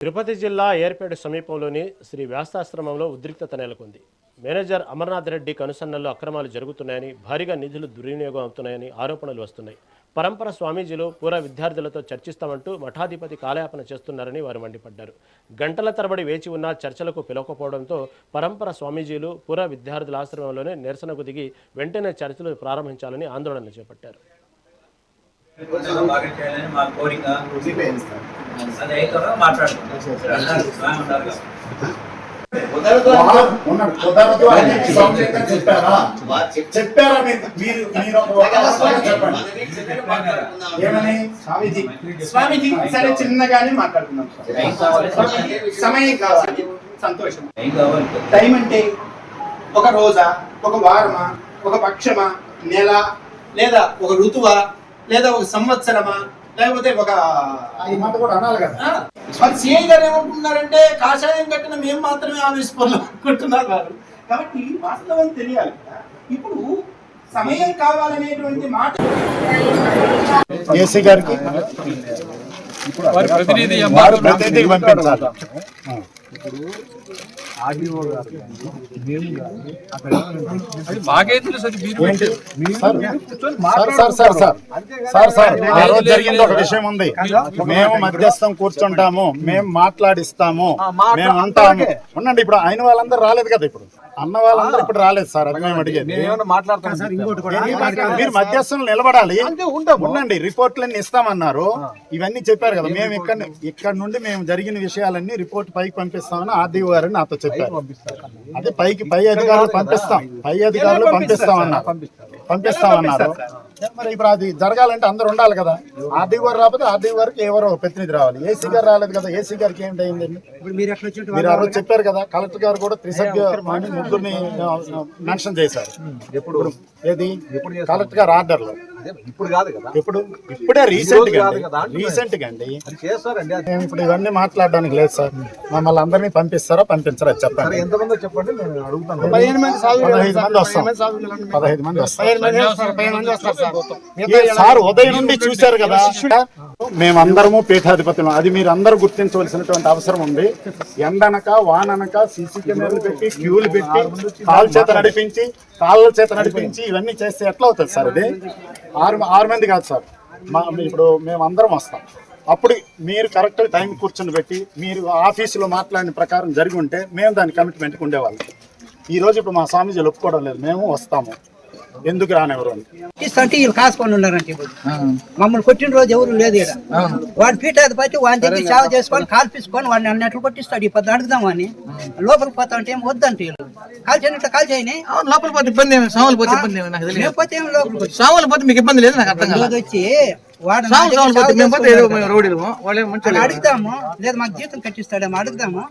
తిరుపతి జిల్లా ఏర్పేట సమీపంలోని శ్రీ వ్యాసాశ్రమంలో ఉద్రిక్తత నెలకొంది. మేనేజర్ అమర్నాథ్ రెడ్డి కనుసన్నల్లో అక్రమాలు జరుగుతున్నాయని, భారీగా నిధులు దుర్వినియోగం అవుతున్నాయని ఆరోపణలు వస్తున్నాయి. పరంపర స్వామీజీలు పూర్వ విద్యార్థులతో చర్చిస్తామంటూ మఠాధిపతి కాలయాపన చేస్తున్నారని వారు మండిపడ్డారు. గంటల తరబడి వేచి ఉన్న చర్చలకు పిలవకపోవడంతో పరంపర స్వామీజీలు పూర్వ విద్యార్థుల ఆశ్రమంలోనే నిరసనకు దిగి వెంటనే చర్చలు ప్రారంభించాలని ఆందోళన చేపట్టారు. చెప్పారా స్వామీజీ సరే చిన్నగానే మాట్లాడుతున్నాం. సమయం కావాలి, సంతోషం. టైం అంటే ఒక రోజా, ఒక వారమా, ఒక పక్షమా, నెల, లేదా ఒక ఋతువా, లేదా ఒక సంవత్సరమా, లేకపోతే ఒక మాట కూడా అనాలి కదా. మరి సిఐ గారు ఏమనుకుంటున్నారంటే కాషాయం కట్టిన మేము మాత్రమే ఆవేశపడలు అనుకుంటున్నారు వారు. కాబట్టి వాస్తవం తెలియాలి. ఇప్పుడు సమయం కావాలనేటువంటి మాట ఏసీ గారికి ప్రతినిధి పంపించాలి. జరిగింది ఒక విషయం ఉంది. మేము మధ్యస్థం కూర్చుంటాము, మేము మాట్లాడిస్తాము, మేము అంటాము. ఉండండి, ఇప్పుడు అయిన వాళ్ళందరూ రాలేదు కదా. ఇప్పుడు అన్న వాళ్ళందరూ ఇప్పుడు రాలేదు సార్. అది మేము అడిగేది. మీరు మధ్యస్థం నిలబడాలి. ఉండండి, రిపోర్ట్లన్నీ ఇస్తామన్నారు. ఇవన్నీ చెప్పారు కదా. మేము ఇక్కడ నుండి మేము జరిగిన విషయాలన్నీ రిపోర్ట్ పైకి పంపిస్తామని ఆర్డీఓ గారు నాతో చెప్పారు. అదే పై అధికారులు పంపిస్తామన్నారు. మరి ఇప్పుడు అది జరగాలంటే అందరు ఉండాలి కదా. ఆర్డీఓ గారు రాకపోతే ఆర్డీఓ గారికి ఎవరో ప్రతినిధి రావాలి. ఏసీ గారు రాలేదు కదా. ఏసీ గారికి ఏంటి అయిందండి? మీరు ఆ రోజు చెప్పారు కదా. కలెక్టర్ గారు కూడా త్రిసభ్య ముగ్గురిని మెన్షన్ చేశారు. ఎప్పుడు ఏది కలెక్టర్ గారు ఆర్డర్లో? ఇప్పుడు కాదు కదా. ఇప్పుడే రీసెంట్ గా అండి. మేము ఇప్పుడు ఇవన్నీ మాట్లాడడానికి లేదు సార్. మమ్మల్ని అందరినీ పంపిస్తారా పంపించరా చెప్పండి. 15 మంది వస్తారు సార్. ఉదయం నుండి చూశారు కదా. మేమందరము పీఠాధిపతులు. అది మీరు అందరూ గుర్తించవలసినటువంటి అవసరం ఉంది. ఎండనక వాననక సీసీ కెమెరాలు పెట్టి, క్యూలు పెట్టి, కాళ్ళ చేత నడిపించి ఇవన్నీ చేస్తే ఎట్లా అవుతుంది సార్? అది 6 మంది కాదు సార్. ఇప్పుడు మేము అందరం వస్తాం. అప్పుడు మీరు కరెక్ట్ టైం కూర్చొని పెట్టి మీరు ఆఫీసులో మాట్లాడిన ప్రకారం జరిగి ఉంటే మేము దాని కమిట్మెంట్కి ఉండేవాళ్ళం. ఈ రోజు ఇప్పుడు మా స్వామీజీలు ఒప్పుకోవడం లేదు. మేము వస్తాము, ఎందుకు రానివ్వరు అంటే వీళ్ళు కాసుకొని ఉన్నారంటే మమ్మల్ని కొట్టిన రోజు ఎవరు లేదు ఇక్కడ. వాడు పీఠాధిపతి వాడి దగ్గర సేవ చేసుకొని కాల్పించుకొని వాడిని అన్నట్లు కొట్టిస్తాడు. ఈ పొద్దు అడుగుదామని లోపలికి పోతా అంటే ఏం వద్దంటే కాల్చేయనట్లు కాల్చేయని లోపల పోతే ఇబ్బంది ఏమి? సాములు పోతే ఇబ్బంది ఏమి? నాకు తెలియదు. పోతే ఏం లోపలికి సాములు పోతే మీకు ఇబ్బంది లేదు. నాకు అర్థం కాదు. వచ్చి వాడు అడుగుదాము, లేదా మాకు జీతం కట్టిస్తాడేమో అడుగుదాము.